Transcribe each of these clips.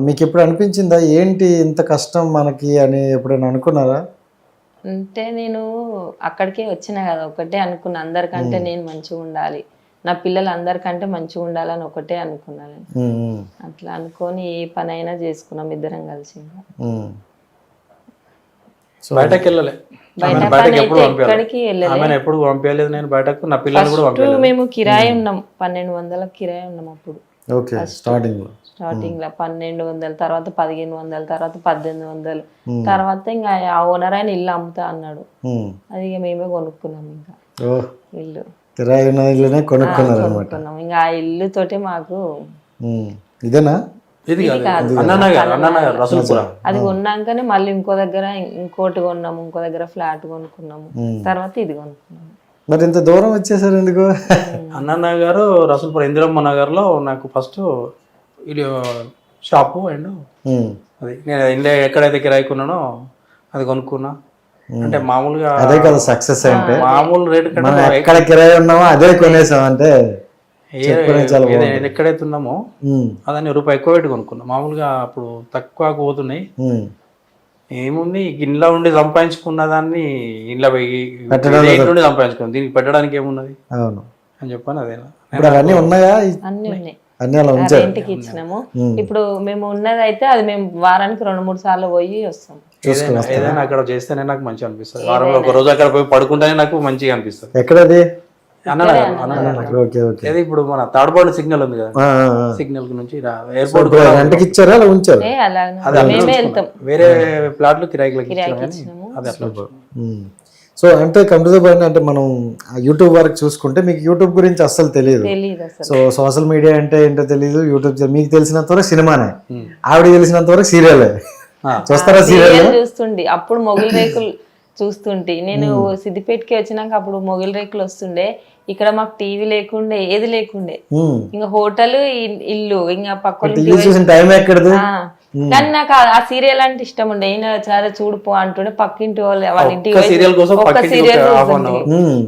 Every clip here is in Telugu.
మీకు ఎప్పుడు అనిపించిందా ఏంటి ఇంత కష్టం మనకి అని ఎప్పుడైనా అనుకున్నారా? అంటే నేను అక్కడికే వచ్చినా కదా, ఒకటే అనుకున్నా, అందరికంటే నేను మంచిగా ఉండాలి, నా పిల్లలు అందరికంటే మంచిగా ఉండాలని ఒకటే అనుకున్నాను. అట్లా అనుకొని ఏ పని అయినా చేసుకున్నాం ఇద్దరం కలిసి. బయటకు వెళ్ళలే, బయట ఎక్కడికి వెళ్ళలేదు, ఎప్పుడు పంపించలేదు నేను బయటకు. నా పిల్లలు కూడా ఫస్ట్ మేము కిరాయి ఉన్నాం, 1200 కిరాయి ఉన్నాం అప్పుడు. ఓకే, స్టార్టింగ్ లో 1200, తర్వాత 1500, తర్వాత 1800, తర్వాత ఇంకా ఆ ఓనర్ ఆయన ఇల్లు అమ్ముతా అన్నాడు. అది ఇక మేమే కొనుక్కున్నాం. ఇంకా ఇల్లు కిరాయి ఉన్న ఇల్లునే కొనుక్కున్నాం. ఇంకా ఆ ఇల్లు తోటి మాకు ఇదేనా, ఇది అది కొన్నాకనే మళ్ళీ ఇంకో దగ్గర ఇంకోటి కొన్నాము, ఇంకో దగ్గర ఫ్లాట్ కొనుక్కున్నాము, తర్వాత ఇది కొనుక్కున్నాము. మరి ఇంత దూరం వచ్చేసారు ఎందుకు? అన్ననగర్, రసూల్పురం, ఇందిరమ్మ నగర్లో నాకు ఫస్ట్ ఇది షాపు అండ్ అది నేను ఇండియా ఎక్కడైతే కిరాయికున్నానో అది కొనుక్కున్నా. అంటే మామూలుగా అదే కదా సక్సెస్ అంటే, మామూలు రేటు మనం ఎక్కడ కిరాయి ఉన్నామో అదే కొనేసాం అంటే. ఎక్కడైతే ఉన్నామో అదని రూపాయి ఎక్కువ పెట్టి కొనుక్కున్నాం. మామూలుగా అప్పుడు తక్కువ పోతున్నాయి. ఏముంది, ఇంట్లో ఉండి సంపాదించుకున్న దాన్ని ఇంట్లో నుండి సంపాదించుకున్నాం, దీనికి పెట్టడానికి ఏమున్నది అని చెప్పాను. అదే అన్నీ ఉన్నాయా? అన్ని ఉన్నాయి, ఇంటికి ఇచ్చినాము. ఇప్పుడు మేము ఉన్నది అయితే అది మేము వారానికి 2-3 సార్లు పోయి వస్తాం. ఏదైనా అక్కడ చేస్తేనే నాకు మంచిగా అనిపిస్తుంది. వారంలో ఒక రోజు అక్కడ పోయి పడుకుంటేనే నాకు మంచిగా అనిపిస్తుంది. ఎక్కడది? ఇప్పుడు మన తాడపాడు సిగ్నల్ ఉంది కదా, సిగ్నల్ నుంచి ఎయిర్పోర్ట్ ఇచ్చారా ఉంచారు? వేరే ప్లాట్లు కిరాయికి. సో అంటే కంప్యూటర్ అంటే మనం యూట్యూబ్ వరకు చూసుకుంటే మీకు యూట్యూబ్ గురించి అస్సలు తెలియదు. సో సోషల్ మీడియా అంటే ఏంటో తెలియదు. యూట్యూబ్ మీకు తెలిసినంత వరకు సినిమానే, ఆవిడ తెలిసినంత వరకు సీరియలే చూస్తారా? సీరియల్ చూస్తుండే అప్పుడు మొగలి రేకులు చూస్తుంటే, నేను సిద్దిపేటకి వచ్చినాక అప్పుడు మొగలి రేకులు వస్తుండే. ఇక్కడ మాకు టీవీ లేకుండే, ఏది లేకుండే, ఇంకా హోటల్, ఇల్లు, ఇంకా పక్కన టైం ఎక్కడది. కానీ నాకు ఆ సీరియల్ అంటే ఇష్టం ఉండే. ఈయన చాలా చూడుపో అంటుండే, పక్కింటి వాళ్ళు వాళ్ళ ఇంటికి ఒక్క సీరియల్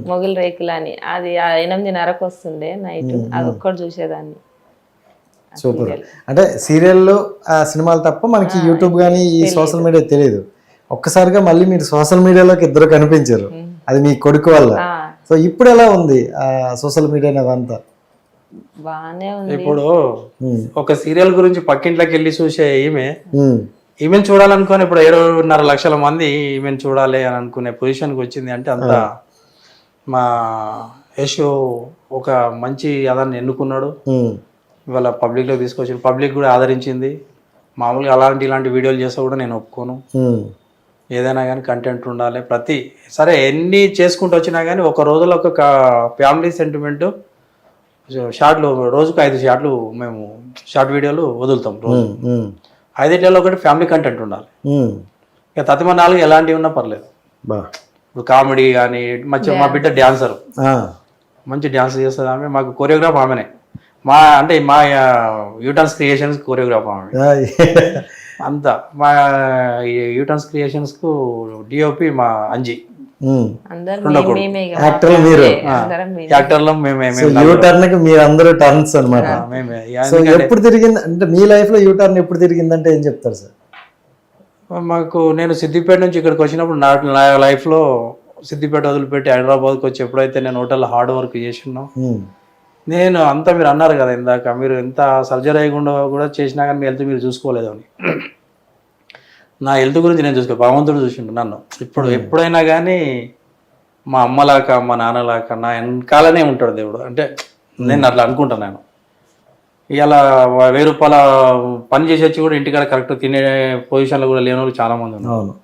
మొగలి రేకులు అని. అది 8:30కు వస్తుండే నైట్, అది ఒక్కటి చూసేదాన్ని. సూపర్. అంటే సీరియల్లో సినిమాలు తప్ప మనకి యూట్యూబ్ కానీ ఈ సోషల్ మీడియా తెలియదు. ఒక్కసారిగా మళ్ళీ మీరు సోషల్ మీడియాలోకి ఇద్దరు కనిపించారు, అది మీ కొడుకు వల్ల. సో ఇప్పుడు ఎలా ఉంది సోషల్ మీడియా అదంతా? బానే ఉంది. ఇప్పుడు ఒక సీరియల్ గురించి పక్కింట్లోకి వెళ్ళి చూసే ఈమెను చూడాలనుకుని ఇప్పుడు 7.5 లక్షల మంది ఈమెను చూడాలి అని అనుకునే పొజిషన్కి వచ్చింది. అంటే అంత మా యశు ఒక మంచి అదాన్ని ఎన్నుకున్నాడు, ఇవాళ పబ్లిక్లో తీసుకొచ్చి పబ్లిక్ కూడా ఆదరించింది. మామూలుగా ఇలాంటి వీడియోలు చేస్తే కూడా నేను ఒప్పుకోను. ఏదైనా కానీ కంటెంట్ ఉండాలి. సరే ఎన్ని చేసుకుంటూ వచ్చినా కానీ ఒక రోజులో ఒక ఫ్యామిలీ సెంటిమెంట్ షార్ట్లు, రోజుకు 5 షార్ట్లు మేము షార్ట్ వీడియోలు వదులుతాం రోజు. 5 ఒకటి ఫ్యామిలీ కంటెంట్ ఉండాలి. ఇక తతిమ 4 ఎలాంటివి ఉన్నా పర్లేదు. ఇప్పుడు కామెడీ కానీ మా బిడ్డ డ్యాన్సర్, మంచి డ్యాన్స్ చేస్తుంది ఆమె. మాకు కొరియోగ్రాఫ్ ఆమెనే. మా యూటర్న్స్ క్రియేషన్స్ కొరియోగ్రాఫ్ ఆమె అంతా. మా యూటర్న్స్ క్రియేషన్స్కు డిఓపి మా అంజీ. యాక్టర్లో మీరందరూ టర్న్స్ అన్నమాట. ఎప్పుడు తిరిగింది అంటే మీ లైఫ్ లో యూటర్న్ ఎప్పుడు తిరిగిందంటే ఏం చెప్తారు సార్? మాకు నేను సిద్దిపేట నుంచి ఇక్కడికి వచ్చినప్పుడు నా లైఫ్లో సిద్దిపేట వదిలిపెట్టి హైదరాబాద్కి వచ్చి ఎప్పుడైతే నేను హోటల్లో హార్డ్ వర్క్ చేసినాను, నేను అంతా మీరు అన్నారు కదా ఇందాక, మీరు ఎంత సర్జరీ అయ్యకుండా కూడా చేసినా కానీ మీ హెల్త్ మీరు చూసుకోలేదు అని. నా హెల్త్ గురించి నేను భగవంతుడు చూసిండు నన్ను. ఎప్పుడైనా కానీ మా అమ్మలాక మా నాన్నలాక నా వెనకాలనే ఉంటాడు దేవుడు. అంటే నేను అట్లా అనుకుంటాను. నేను ఇలా 1000 రూపాయల పని చేసి వచ్చి కూడా ఇంటికాడ కరెక్ట్ తినే పొజిషన్లో కూడా లేని వాళ్ళు చాలామంది ఉన్నారు.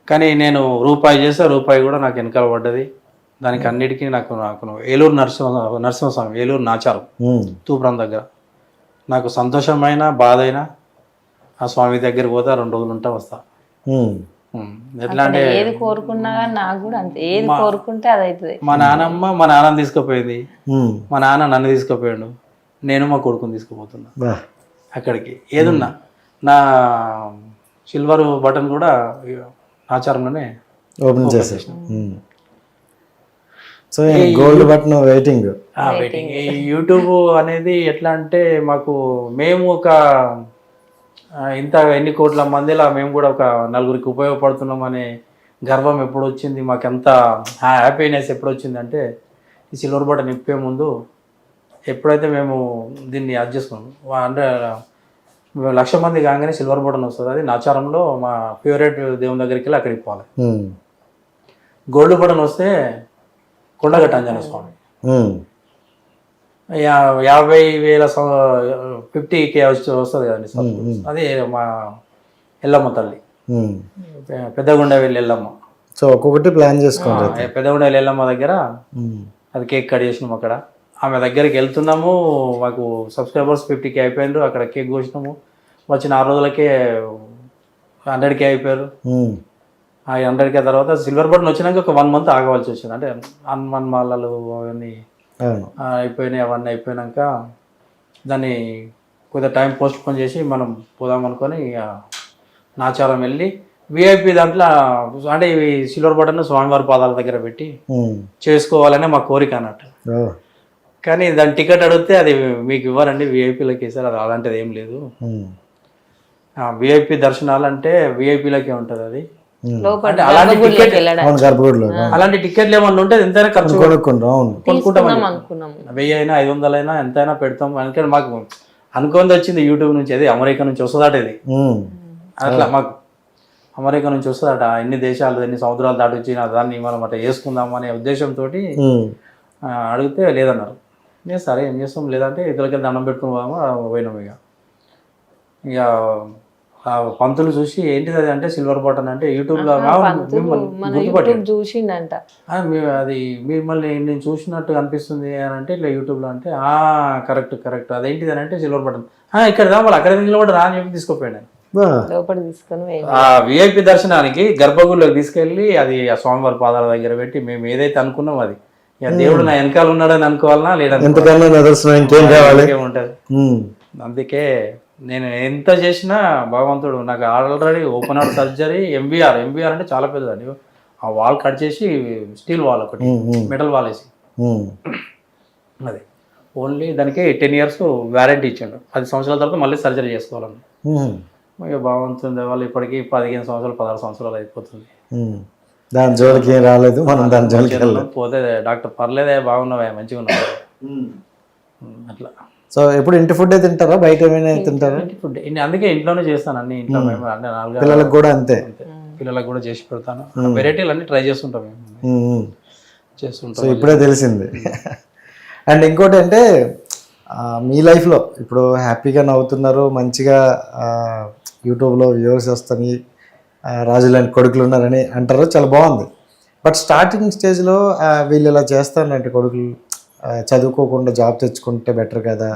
కానీ నేను రూపాయి చేస్తే రూపాయి కూడా నాకు వెనకాల పడ్డది. దానికి అన్నిటికీ నాకు ఏలూరు నరసింహస్వామి, ఏలూరు నాచారం, తూప్రాం దగ్గర. నాకు సంతోషమైన బాధ అయినా ఆ స్వామి దగ్గర పోతే 2 రోజులు ఉంటా వస్తా. ఎట్లా అంటే ఏది కోరుకున్నా నాకు కూడా అంతే, ఏది కోరుకుంటే అది అవుతుంది. మా నాన్నమ్మ మా నాన్నని తీసుకుపోయింది, మా నాన్న నన్ను తీసుకుపోయాడు, నేను మా కొడుకుని తీసుకుపోతున్నా అక్కడికి. ఏదున్నా నా సిల్వర్ బటన్ కూడా ఆచారంలోనే ఓపెన్ చేసేసిన. So gold button waiting. YouTube అనేది ఎట్లా అంటే మేము ఒక ఇంత ఎన్ని కోట్ల మందిలా మేము కూడా ఒక నలుగురికి ఉపయోగపడుతున్నామనే గర్వం ఎప్పుడు వచ్చింది, మాకెంత హ్యాపీనెస్ ఎప్పుడు వచ్చింది అంటే ఈ సిల్వర్ బటన్ ఇప్పే ముందు ఎప్పుడైతే మేము దీన్ని యాడ్ చేసుకున్నాం అంటే 1,00,000 మంది కాగానే సిల్వర్ బటన్ వస్తుంది. అది నాచారంలో మా ఫేవరెట్ దేవుని దగ్గరికి వెళ్ళి అక్కడికి పోవాలి. గోల్డ్ బటన్ వస్తే కొండగట్ట ఆంజనేయ స్వామి 50,000 50K వస్తుంది కదండి. అది మా ఎల్లమ్మ తల్లి, పెద్దగుండవెల్లి ఎల్లమ్మ. సో ఒక్కొక్కటి ప్లాన్ చేసుకోండి. పెద్దగుండవెల్లి ఎల్లమ్మ దగ్గర అది కేక్ కట్ చేసినాము. అక్కడ ఆమె దగ్గరికి వెళ్తున్నాము, మాకు సబ్స్క్రైబర్స్ 50K అయిపోయారు. అక్కడ కేక్ కోసినాము, వచ్చిన 6 రోజులకే 100K అయిపోయారు. ఆ 100K తర్వాత సిల్వర్ బటన్ వచ్చినాక ఒక 1 మంత్ ఆగవలసి వచ్చింది. అంటే హనుమాన్ మాలలు అవన్నీ అయిపోయినాయి. అవన్నీ అయిపోయినాక దాన్ని కొద్దిగా టైం పోస్ట్ పోన్ చేసి మనం పోదాం అనుకొని నాచారం వెళ్ళి విఐపి దాంట్లో అంటే ఇవి సిల్వర్ బటన్ స్వామివారి పాదాల దగ్గర పెట్టి చేసుకోవాలనే మా కోరిక అన్నట్టు. కానీ దాని టికెట్ అడిగితే అది మీకు ఇవ్వరండి, విఐపీలకి ఇస్తారు. అది అలాంటిది ఏం లేదు. విఐపి దర్శనాలు అంటే విఐపీలకే ఉంటుంది. అది అలాంటి టికెట్లు ఏమన్నా ఉంటే ఎంతైనా ఖర్చు కొనుక్కుంటాం. 1000 అయినా 500 అయినా ఎంతైనా పెడతాం. అందుకని మాకు అనుకుంది వచ్చింది యూట్యూబ్ నుంచి, అది అమెరికా నుంచి వస్తుందట. ఇది అట్లా మాకు అమెరికా నుంచి వస్తుందట. ఎన్ని దేశాలు ఎన్ని సముద్రాలు దాటి వచ్చి దాన్ని మనం అట్లా చేసుకుందాం అనే ఉద్దేశంతో అడిగితే లేదన్నారు. నేను సరే ఏం చేస్తాం, లేదంటే ఇతరులకి దండం పెట్టుకుని పోయినాం. ఇక పంతులు చూసి ఏంటిది అది అంటే సిల్వర్ బటన్ అంటే యూట్యూబ్లో చూసిండంట. అది మిమ్మల్ని నేను చూసినట్టు అనిపిస్తుంది అని అంటే ఇట్లా యూట్యూబ్లో అంటే కరెక్ట్ అదేంటిది అని అంటే సిల్వర్ బటన్ ఇక్కడ వాళ్ళు అక్కడ నిలబడి రా అని చెప్పి తీసుకుపోయాను. ఆ విఐపి దర్శనానికి గర్భగుడిలోకి తీసుకెళ్ళి అది ఆ స్వామివారి పాదాల దగ్గర పెట్టి మేము ఏదైతే అనుకున్నాం అది ఇక దేవుడు నా వెనకాల ఉన్నాడని అనుకోవాలన్నా లేదంటే ఏముంటది. అందుకే నేను ఎంత చేసినా భగవంతుడు నాకు already open heart surgery MBR అంటే చాలా పెద్దదండి. ఆ వాల్ కట్ చేసి స్టీల్ వాల్ ఒకటి మెటల్ వాల్ వేసి అది ఓన్లీ దానికి 10 years వారంటీ ఇచ్చాడు. 10 సంవత్సరాల తర్వాత మళ్ళీ సర్జరీ చేసుకోవాలని. ఇక భగవంతుని వాళ్ళు ఇప్పటికీ 15 సంవత్సరాలు 16 సంవత్సరాలు అయిపోతుంది. దాని జోలికి ఏం రాలేదు, మనం దాని జోలికి పోతే డాక్టర్ పర్లేదే బాగున్నావా మంచిగా ఉన్నావా అట్లా. సో ఎప్పుడు ఇంటి ఫుడ్ తింటారా, బయట ఏమైనా తింటారా? ఇంటి ఫుడ్ అందుకే ఇంట్లోనే చేస్తాను అన్ని. ఇంట్లో మేము అంటే 4 పిల్లలకు కూడా అంతే, పిల్లలకు కూడా చేసి పెడతాను. వెరైటీలు అన్ని ట్రై చేస్తుంటాం మేము చేస్తుంటాం. సో ఇప్పుడే తెలిసింది. అండ్ ఇంకోటి అంటే మీ లైఫ్లో ఇప్పుడు హ్యాపీగా నవ్వుతున్నారు, మంచిగా యూట్యూబ్లో వ్యూవర్స్ వస్తాయి, రాజు లాంటి కొడుకులు ఉన్నారని అంటారు, చాలా బాగుంది. బట్ స్టార్టింగ్ స్టేజ్లో వీళ్ళు ఇలా చేస్తారంటే కొడుకులు చదువుకోకుండా జాబ్ తెచ్చుకుంటే బెటర్ కదా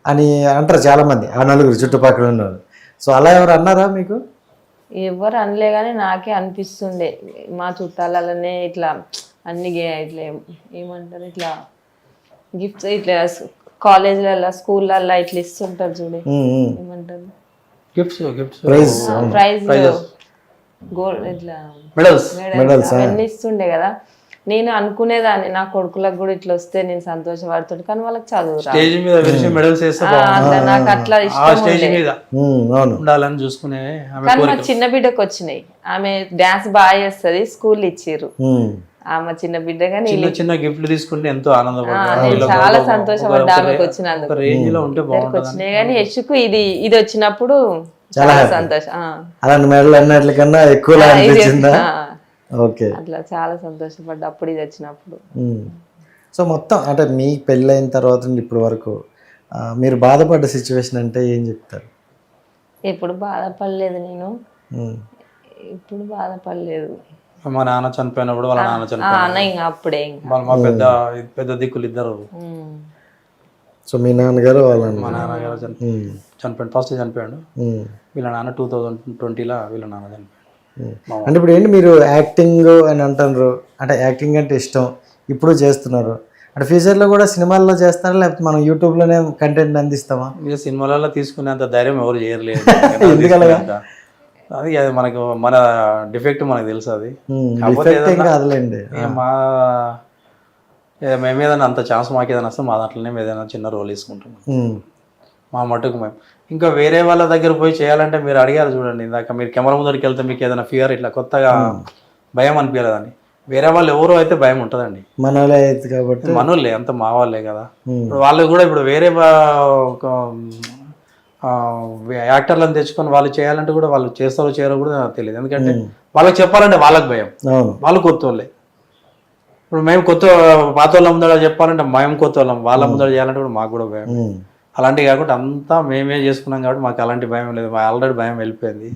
అని అంటారు చాలామంది, ఆ నలుగురు చుట్టుపక్కల ఉన్నారు. సో అలా ఎవరు అన్నారా మీకు? ఎవరు అనలే కానీ నాకే అనిపిస్తుండే. మా చుట్టాలనే ఇట్లా అన్ని ఇట్లా ఏమంటారు ఇట్లా గిఫ్ట్స్ ఇట్లా కాలేజ్లలో స్కూళ్ళల్లో ఇట్లా ఇస్తుంటారు చూడే, ఏమంటారు ప్రైజ్ గోల్డ్ ఇట్లా మెడల్స్ అవన్నీ ఇస్తుండే కదా. నేను అనుకునేదాన్ని నా కొడుకులకు కూడా ఇట్లా వస్తే నేను సంతోషపడుతుండే, కానీ వాళ్ళకి చదువు నాకు అట్లా ఇష్టం. కానీ మా చిన్న బిడ్డకు వచ్చినాయి. ఆమె డాన్స్ బాగా చేస్తుంది, స్కూల్ ఇచ్చిర్రు. ఆమె చిన్న బిడ్డ కానీ చిన్న గిఫ్ట్లు తీసుకుంటే ఎంతో నేను చాలా సంతోషపడ్డా ఆమెకు వచ్చినందుకు. వచ్చినాయి కానీ యశుకు ఇది వచ్చినప్పుడు చాలా సంతోషం. అలాంటి మెడల్ అన్నిటికన్నా ఎక్కువ అట్లా చాలా సంతోషపడ్డా అప్పుడు ఇది వచ్చినప్పుడు. సో మొత్తం అంటే మీ పెళ్ళైన తర్వాత ఇప్పటి వరకు మీరు బాధపడ్డ సిచ్యువేషన్ అంటే ఏం చెప్తారు? ఎప్పుడు బాధపడలేదు నేను, ఇప్పుడు బాధపడలేదు. మా నాన్న చనిపోయినప్పుడు వాళ్ళ నాన్న చనిపోయిన అప్పుడే మా పెద్ద దిక్కులు ఇద్దరు. సో మీ నాన్నగారు మా నాన్నగారు చనిపోయాడు, ఫస్ట్ చనిపోయాడు. వీళ్ళ నాన్న 2020లో వీళ్ళ నాన్న చనిపోయాడు. అంటే ఇప్పుడు ఏంటి మీరు యాక్టింగ్ అని అంటున్నారు, అంటే యాక్టింగ్ అంటే ఇష్టం, ఇప్పుడు చేస్తున్నారు, అంటే ఫ్యూచర్లో కూడా సినిమాల్లో చేస్తారా లేకపోతే మనం యూట్యూబ్లోనే కంటెంట్ అందిస్తామా? ఇక సినిమాలలో తీసుకునేంత ధైర్యం ఎవరు చేయలేరు. అది మనకు మన డిఫెక్ట్ మనకు తెలుసు. అది కాదులేండి, మేము ఏదైనా అంత ఛాన్స్ మాకు ఏదైనా వస్తే మా దాంట్లోనే ఏదైనా చిన్న రోల్ వేసుకుంటాం. మా మటుకు మేము. ఇంకా వేరే వాళ్ళ దగ్గర పోయి చేయాలంటే మీరు అడిగారు చూడండి ఇందాక, మీరు కెమెరా ముందరికి వెళ్తే మీకు ఏదైనా ఫియర్ ఇట్లా కొత్తగా భయం అనిపించలేదని. వేరే వాళ్ళు ఎవరో అయితే భయం ఉంటుందండి, మనోళ్ళే అయితే కాబట్టి. మనోళ్ళే అంత మా వాళ్ళే కదా. ఇప్పుడు వాళ్ళు కూడా ఇప్పుడు వేరే యాక్టర్లను తెచ్చుకొని వాళ్ళు చేయాలంటే కూడా వాళ్ళు చేస్తారో చేయరో కూడా నాకు తెలియదు. ఎందుకంటే వాళ్ళకి చెప్పాలంటే వాళ్ళకి భయం, వాళ్ళు కొత్త వాళ్ళే. ఇప్పుడు మేము పాత వాళ్ళ ముందర చెప్పాలంటే మేము కొత్త వాళ్ళం, వాళ్ళ ముందర చేయాలంటే కూడా మాకు కూడా భయం. అలాంటివి కాకుండా అంతా మేమే చేసుకున్నాం కాబట్టి మాకు అలాంటి భయం లేదు. మా ఆల్రెడీ భయం వెళ్ళిపోయింది.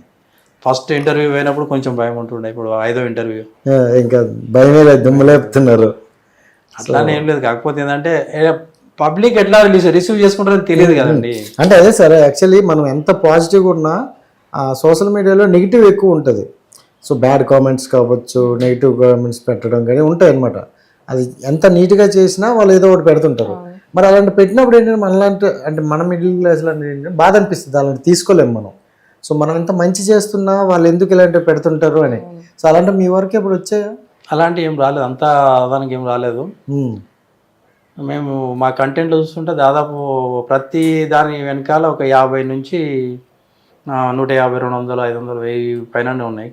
ఫస్ట్ ఇంటర్వ్యూ పోయినప్పుడు కొంచెం భయం ఉంటుండే, ఇప్పుడు 5వ ఇంటర్వ్యూ ఇంకా భయమే లేదు, దుమ్ములేపుతున్నారు. అట్లానే ఏం లేదు. కాకపోతే ఏంటంటే పబ్లిక్ ఎట్లా రిసీవ్ చేసుకుంటారని తెలియదు కదండి. అంటే అదే సార్, యాక్చువల్లీ మనం ఎంత పాజిటివ్గా ఉన్నా సోషల్ మీడియాలో నెగిటివ్ ఎక్కువ ఉంటుంది. సో బ్యాడ్ కామెంట్స్ కావచ్చు, నెగిటివ్ కామెంట్స్ పెట్టడం కానీ ఉంటాయి అనమాట. అది ఎంత నీట్గా చేసినా వాళ్ళు ఏదో ఒకటి పెడుతుంటారు. మరి అలాంటి పెట్టినప్పుడు ఏంటంటే మనలాంటి అంటే మన మిడిల్ క్లాస్లో ఏంటంటే బాధ అనిపిస్తుంది, అలాంటి తీసుకోలేము మనం. సో మనం ఎంత మంచి చేస్తున్నా వాళ్ళు ఎందుకు ఇలాంటివి పెడుతుంటారు అని. సో అలాంటి మీ వరకు ఎప్పుడు వచ్చాయా? అలాంటివి ఏం రాలేదు, అంతా దానికి ఏం రాలేదు. మేము మా కంటెంట్లో చూస్తుంటే దాదాపు ప్రతి దాని వెనకాల ఒక 50 నుంచి 150, 200, 500, 1000 పైన ఉన్నాయి.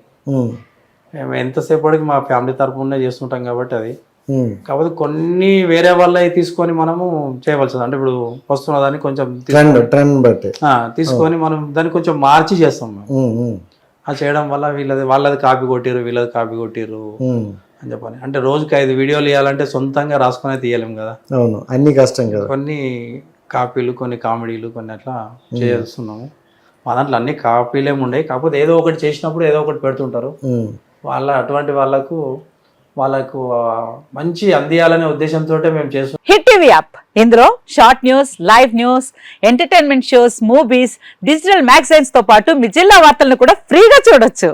మేము ఎంతసేపటికి మా ఫ్యామిలీ తరపునే చేస్తుంటాం కాబట్టి అది. కాకపోతే కొన్ని వేరే వాళ్ళవి తీసుకొని మనము చేయవలసింది. అంటే ఇప్పుడు వస్తున్న దాన్ని కొంచెం తీసుకొని మనం దాన్ని కొంచెం మార్చి చేస్తాం మేము. అది చేయడం వల్ల వాళ్ళది కాపీ కొట్టిరు, వీళ్ళది కాపీ కొట్టిరు అని చెప్పని. అంటే రోజుకి 5 వీడియోలు ఇవ్వాలంటే సొంతంగా రాసుకునే తీయలేము కదా. అవును, అన్ని కష్టం కదా. కొన్ని కాపీలు, కొన్ని కామెడీలు, కొన్ని అట్లా చేస్తున్నాము. మా దాంట్లో అన్ని కాపీలేమి ఉండేవి. కాకపోతే ఏదో ఒకటి చేసినప్పుడు ఏదో ఒకటి పెడుతుంటారు. అటువంటి వాళ్ళకు మంచి అందియాలనే ఉద్దేశంతో మేము చేస్తాం. హిట్ టీవీ యాప్, ఇందులో short news, live news, entertainment shows, movies, digital magazines తో పాటు మీ జిల్లా వార్తలను కూడా ఫ్రీగా చూడొచ్చు.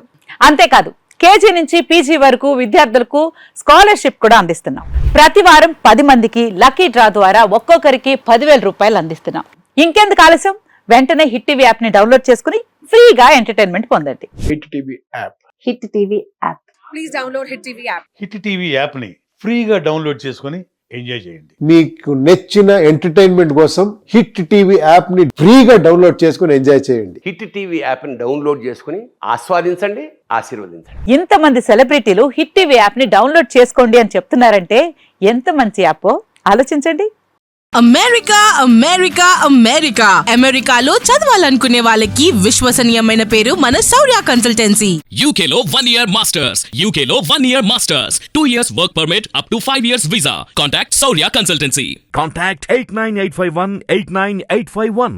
అంతేకాదు కేజీ నుంచి పీజీ వరకు విద్యార్థులకు స్కాలర్షిప్ కూడా అందిస్తున్నాం. ప్రతి వారం 10 మందికి లక్కీ డ్రా ద్వారా ఒక్కొక్కరికి 10,000 రూపాయలు అందిస్తున్నాం. ఇంకెందుకు ఆలస్యం, వెంటనే హిట్ టీవీ యాప్ ని డౌన్లోడ్ చేసుకుని ఫ్రీగా ఎంటర్టైన్మెంట్ పొందండి. Hit TV app, hit TV app, please download hit TV app. Hit TV app ని ఫ్రీగా డౌన్లోడ్ చేసుకొని ఎంజాయ్ చేయండి. మీకు నచ్చిన ఎంటర్టైన్మెంట్ కోసం హిట్ టీవీ యాప్ ని ఫ్రీగా డౌన్లోడ్ చేసుకొని ఎంజాయ్ చేయండి. హిట్ టీవీ యాప్ ని డౌన్లోడ్ చేసుకుని ఆస్వాదించండి, ఆశీర్వదించండి. ఇంతమంది సెలబ్రిటీలు హిట్ టీవీ యాప్ ని డౌన్లోడ్ చేసుకోండి అని చెప్తున్నారంటే ఎంత మంచి యాప్ ఆలోచించండి. అమెరికా అమెరికా అమెరికా అమెరికాలో చదవాలనుకునే వాళ్ళకి విశ్వసనీయమైన పేరు మన శౌర్య కన్సల్టెన్సీ. UK లో 1 year masters, UK లో 1 year masters, 2 years work permit up to 5 years visa. Contact Saurya Consultancy. Contact 89851 89851.